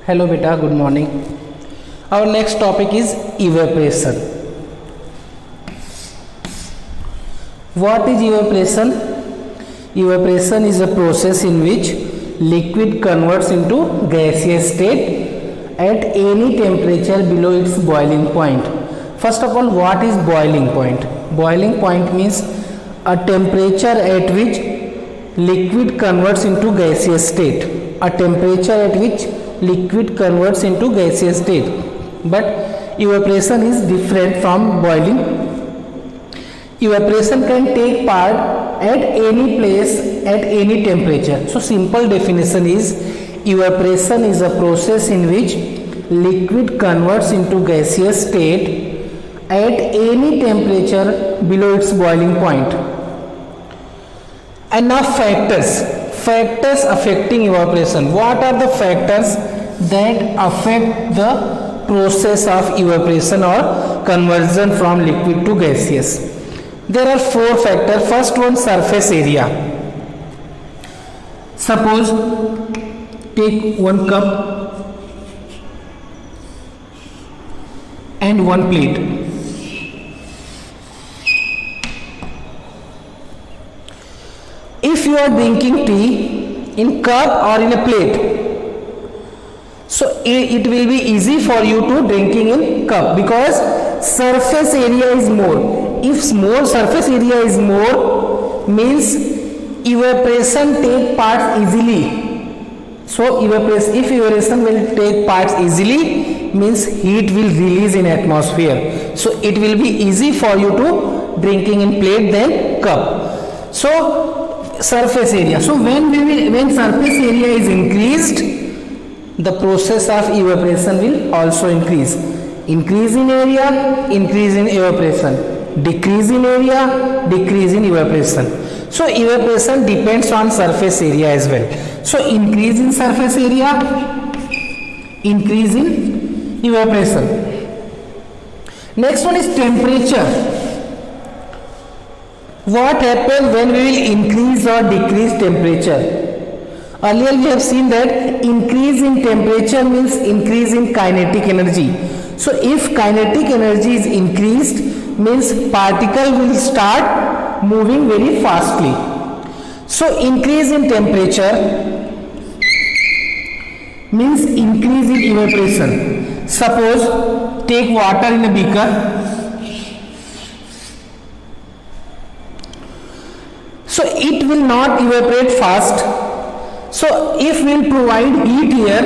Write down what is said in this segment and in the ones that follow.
Hello beta, good morning. Our next topic is evaporation. What is evaporation? Evaporation is a process in which liquid converts into gaseous state at any temperature below its boiling point. First of all, what is boiling point? Boiling point means a temperature at which liquid converts into gaseous state. A temperature at which liquid converts into gaseous state. But evaporation is different from boiling. Evaporation can take part at any place at any temperature. So simple definition is evaporation is a process in which liquid converts into gaseous state at any temperature below its boiling point. And now factors affecting evaporation. What are the factors that affect the process of evaporation or conversion from liquid to gaseous? There are four factors. First one, surface area. Suppose take one cup and one plate. If you are drinking tea in cup or in a plate, so it will be easy for you to drinking in cup because surface area is more. If more surface area is more, means evaporation take part easily. So if evaporation will take parts easily, means heat will release in atmosphere. So it will be easy for you to drinking in plate than cup. So surface area. So when surface area is increased, the process of evaporation will also increase. Increase in area, increase in evaporation. Decrease in area, decrease in evaporation. So evaporation depends on surface area as well. So increase in surface area, increase in evaporation. Next one is temperature. What happens when we will increase or decrease temperature? Earlier we have seen that increase in temperature means increase in kinetic energy. So if kinetic energy is increased, means particle will start moving very fastly. So increase in temperature means increase in evaporation. Suppose take water in a beaker. So it will not evaporate fast. So if we will provide heat here,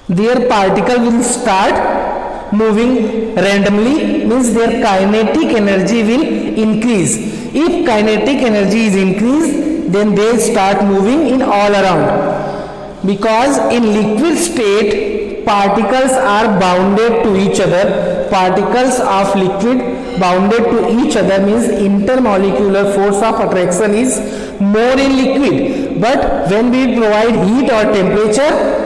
their particle will start moving randomly, means their kinetic energy will increase. If kinetic energy is increased, then they start moving in all around. Because in liquid state, particles are bounded to each other. Particles of liquid bounded to each other means intermolecular force of attraction is more in liquid. But when we provide heat or temperature,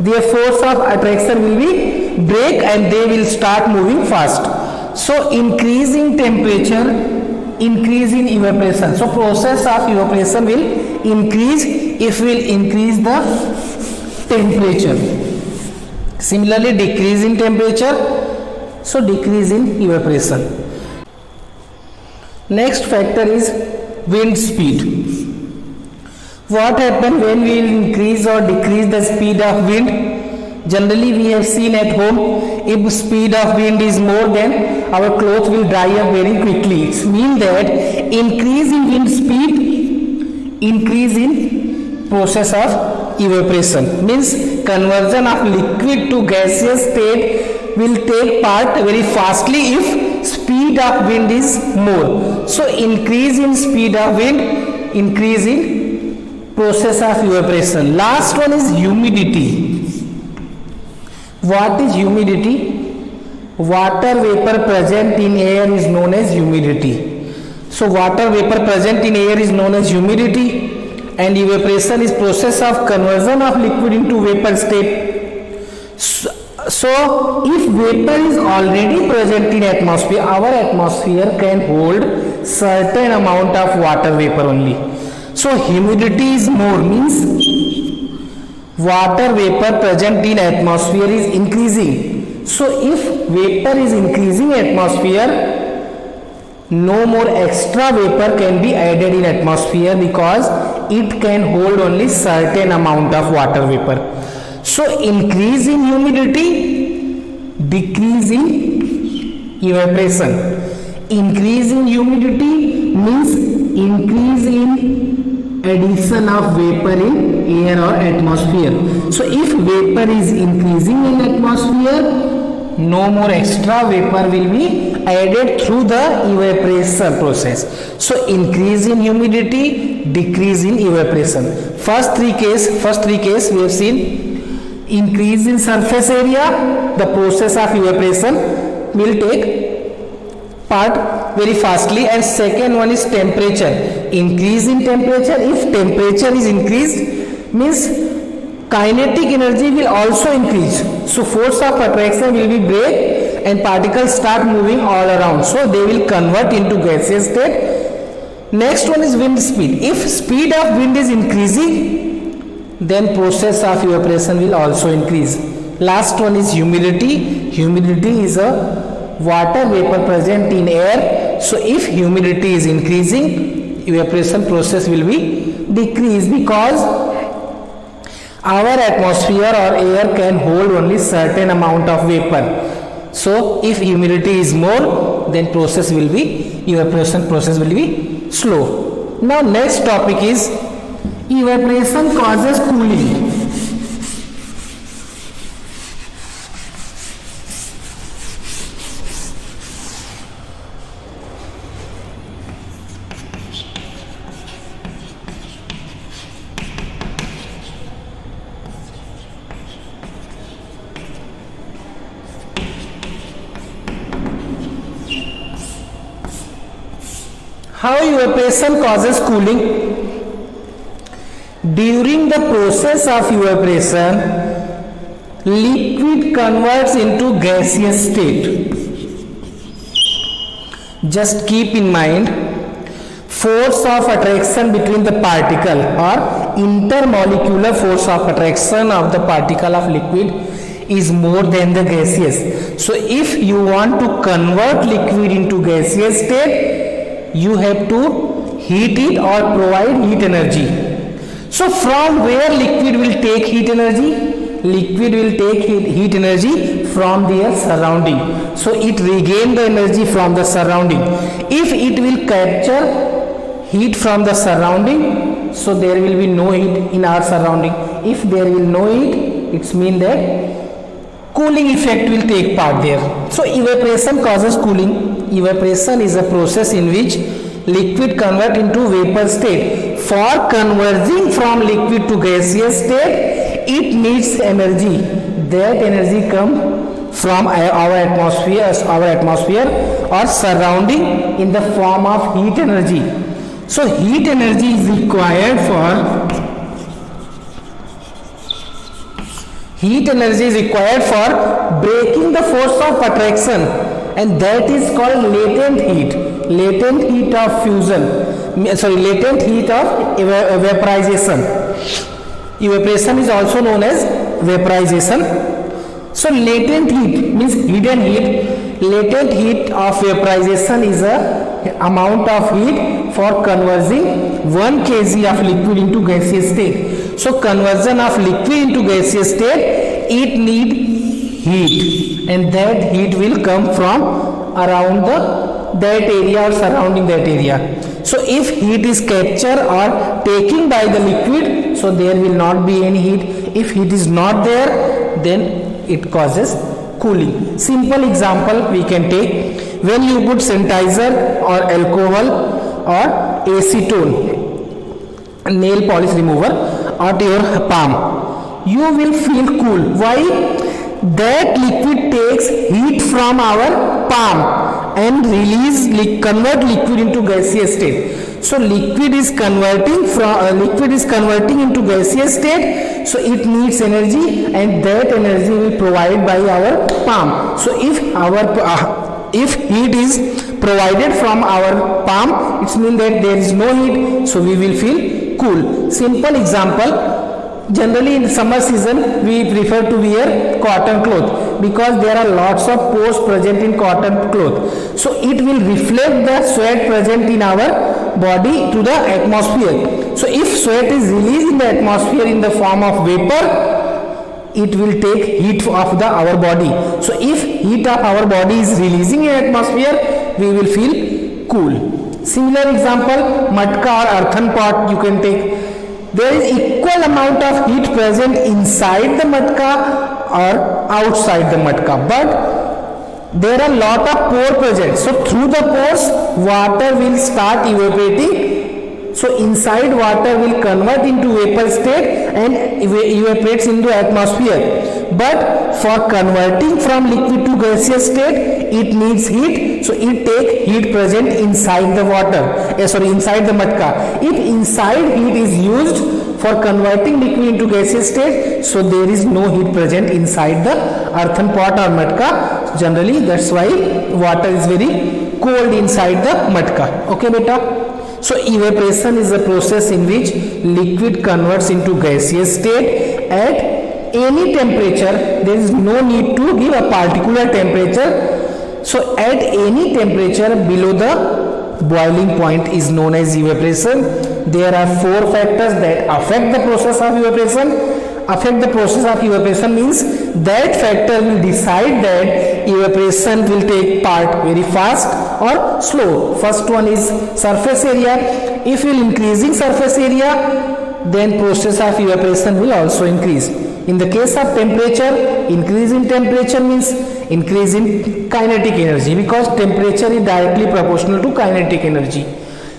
their force of attraction will be break and they will start moving fast. So increasing temperature, increase in evaporation. So process of evaporation will increase if we will increase the temperature. Similarly, decrease in temperature, so decrease in evaporation. Next factor is wind speed. What happens when we increase or decrease the speed of wind? Generally we have seen at home, if speed of wind is more, then our clothes will dry up very quickly. It means that increase in wind speed, increase in process of evaporation. Means conversion of liquid to gaseous state will take part very fastly if speed of wind is more. So increase in speed of wind, increase in process of evaporation. Last one is humidity. What is humidity? Water vapor present in air is known as humidity. So water vapor present in air is known as humidity, and evaporation is process of conversion of liquid into vapor state. So if vapor is already present in atmosphere, our atmosphere can hold certain amount of water vapor only. So humidity is more means water vapor present in atmosphere is increasing. So if vapor is increasing atmosphere, no more extra vapor can be added in atmosphere because it can hold only certain amount of water vapor. So increase in humidity, decrease in evaporation. Increase in humidity means increase in addition of vapor in air or atmosphere. So if vapor is increasing in atmosphere, no more extra vapor will be added through the evaporation process. So increase in humidity, decrease in evaporation. First three case we have seen increase in surface area, the process of evaporation will take part very fastly, and second one is temperature. Increase in temperature, if temperature is increased means kinetic energy will also increase. So force of attraction will be break and particles start moving all around. So they will convert into gaseous state. Next one is wind speed. If speed of wind is increasing, then process of evaporation will also increase. Last one is humidity. Humidity is a water vapor present in air. So if humidity is increasing, evaporation process will be decreased because our atmosphere or air can hold only certain amount of vapor. So if humidity is more, then evaporation process will be slow. Now next topic is evaporation causes cooling. How evaporation causes cooling? During the process of evaporation, liquid converts into gaseous state. Just keep in mind, force of attraction between the particle or intermolecular force of attraction of the particle of liquid is more than the gaseous. So if you want to convert liquid into gaseous state, you have to heat it or provide heat energy. So from where liquid will take heat energy? Liquid will take heat energy from their surrounding. So it regain the energy from the surrounding. If it will capture heat from the surrounding, so there will be no heat in our surrounding. If there will no heat, it means that cooling effect will take part there. So evaporation causes cooling. Evaporation is a process in which liquid convert into vapor state. For converging from liquid to gaseous state, it needs energy. That energy comes from our atmosphere or surrounding in the form of heat energy. So heat energy is required for breaking the force of attraction, and that is called latent heat of latent heat of vaporization. Evaporation is also known as vaporization. So latent heat means hidden heat. Latent heat of vaporization is a amount of heat for converting 1 kg of liquid into gaseous state. So conversion of liquid into gaseous state, it need heat, and that heat will come from around that area or surrounding that area. So if heat is captured or taken by the liquid, so there will not be any heat. If heat is not there, then it causes cooling. Simple example we can take: when you put sanitizer or alcohol or acetone, nail polish remover, on your palm, you will feel cool. Why? That liquid takes heat from our palm and convert liquid into gaseous state. So liquid is converting into gaseous state. So it needs energy, and that energy will provided by our palm. So if heat is provided from our palm, it means that there is no heat. So we will feel cool. Simple example. Generally in summer season we prefer to wear cotton cloth because there are lots of pores present in cotton cloth. So it will reflect the sweat present in our body to the atmosphere. So if sweat is released in the atmosphere in the form of vapor, it will take heat of our body. So if heat of our body is releasing in atmosphere, we will feel cool. Similar example, matka or earthen pot you can take. There is equal amount of heat present inside the matka or outside the matka, but there are lot of pore present. So through the pores, water will start evaporating. So inside water will convert into vapor state and evaporates into atmosphere. But for converting from liquid to gaseous state, it needs heat. So it take heat present inside the water. Inside the matka. If inside heat is used for converting liquid into gaseous state, so there is no heat present inside the earthen pot or matka. Generally, that's why water is very cold inside the matka. Okay, beta. So evaporation is a process in which liquid converts into gaseous state at any temperature. There is no need to give a particular temperature. So at any temperature below the boiling point is known as evaporation. There are four factors that affect the process of evaporation. Affect the process of evaporation means that factor will decide that evaporation will take part very fast or slow. First one is surface area. If you will increasing surface area, then process of evaporation will also increase. In the case of temperature, increase in temperature means increase in kinetic energy, because temperature is directly proportional to kinetic energy.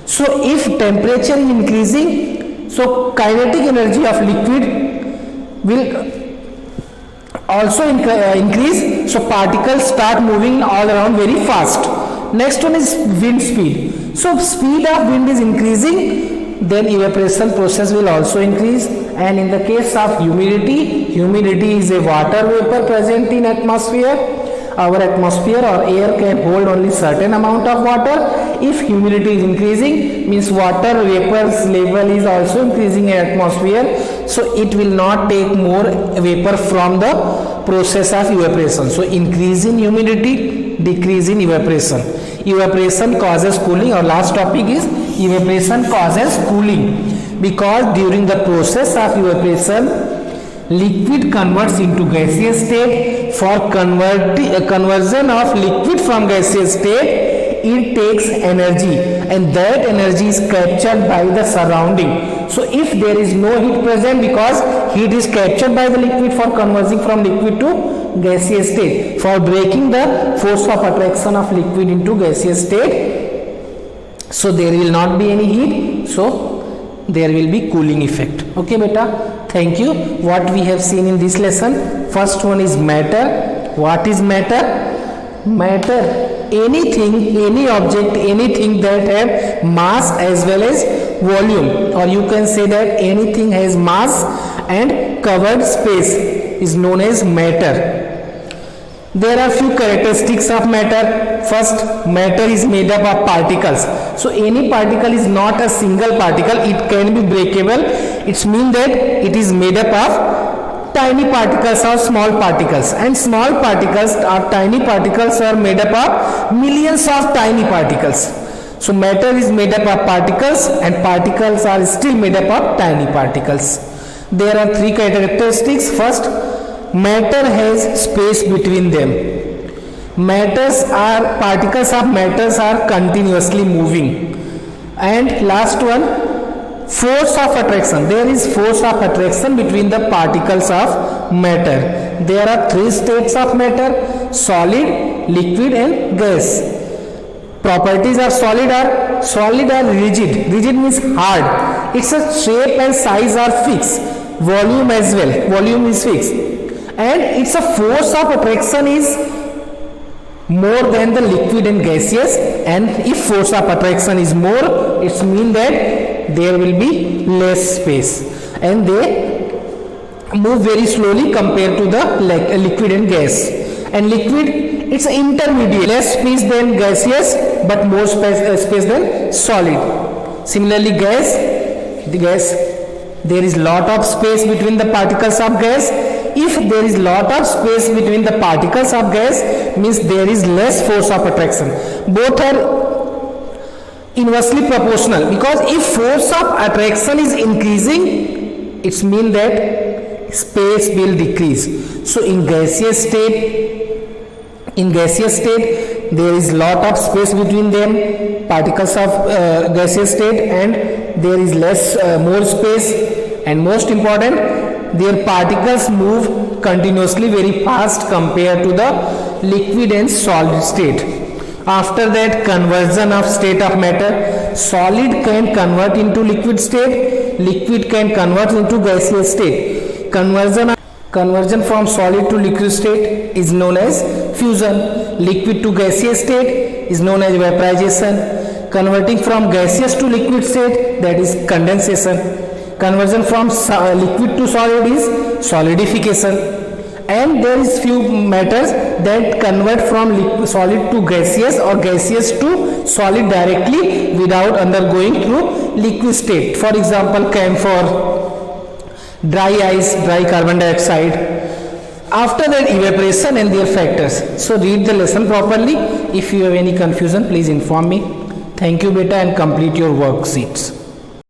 So if temperature is increasing, so kinetic energy of liquid will also increase. So particles start moving all around very fast. Next one is wind speed. So speed of wind is increasing, then evaporation process will also increase. And in the case of humidity, humidity is a water vapor present in atmosphere. Our atmosphere or air can hold only certain amount of water. If humidity is increasing, means water vapor's level is also increasing in atmosphere. So it will not take more vapor from the process of evaporation. So increase in humidity, decrease in evaporation. Evaporation causes cooling. Our last topic is evaporation causes cooling, because during the process of evaporation, liquid converts into gaseous state. For conversion of liquid from gaseous state, it takes energy, and that energy is captured by the surrounding. So if there is no heat present, because heat is captured by the liquid for converting from liquid to gaseous state, for breaking the force of attraction of liquid into gaseous state, so there will not be any heat, so there will be cooling effect. Okay, beta. Thank you. What we have seen in this lesson, first one is matter. What is matter? Matter, anything, any object, anything that have mass as well as volume, or you can say that anything has mass and covered space is known as matter. There are few characteristics of matter. First, matter is made up of particles. So any particle is not a single particle, it can be breakable. It means that it is made up of tiny particles or small particles, and small particles or tiny particles are made up of millions of tiny particles. So matter is made up of particles, and particles are still made up of tiny particles. There are three characteristics. First, matter has space between them. Particles of matters are continuously moving. And last one, force of attraction. There is force of attraction between the particles of matter. There are three states of matter: solid, liquid and gas. Properties of solid are rigid. Rigid means hard. Its shape and size are fixed. Volume as well. Volume is fixed. And its force of attraction is more than the liquid and gaseous. And if force of attraction is more, it means that there will be less space, and they move very slowly compared to the liquid and gas. And liquid, it's intermediate, less space than gaseous but more space than solid. Similarly, gas, the gas, there is lot of space between the particles of gas. If there is lot of space between the particles of gas, means there is less force of attraction. Both are inversely proportional, because if force of attraction is increasing, it means that space will decrease. So in gaseous state there is lot of space between them, particles of gaseous state, and there is more space, and most important, their particles move continuously very fast compared to the liquid and solid state. After that, conversion of state of matter, solid can convert into liquid state, liquid can convert into gaseous state. Conversion from solid to liquid state is known as fusion. Liquid to gaseous state is known as vaporization. Converting from gaseous to liquid state, that is condensation. Conversion from liquid to solid is solidification. And there is few matters that convert from solid to gaseous or gaseous to solid directly without undergoing through liquid state. For example, camphor, dry ice, dry carbon dioxide. After that, evaporation and their factors. So read the lesson properly. If you have any confusion, please inform me. Thank you beta, and complete your worksheets.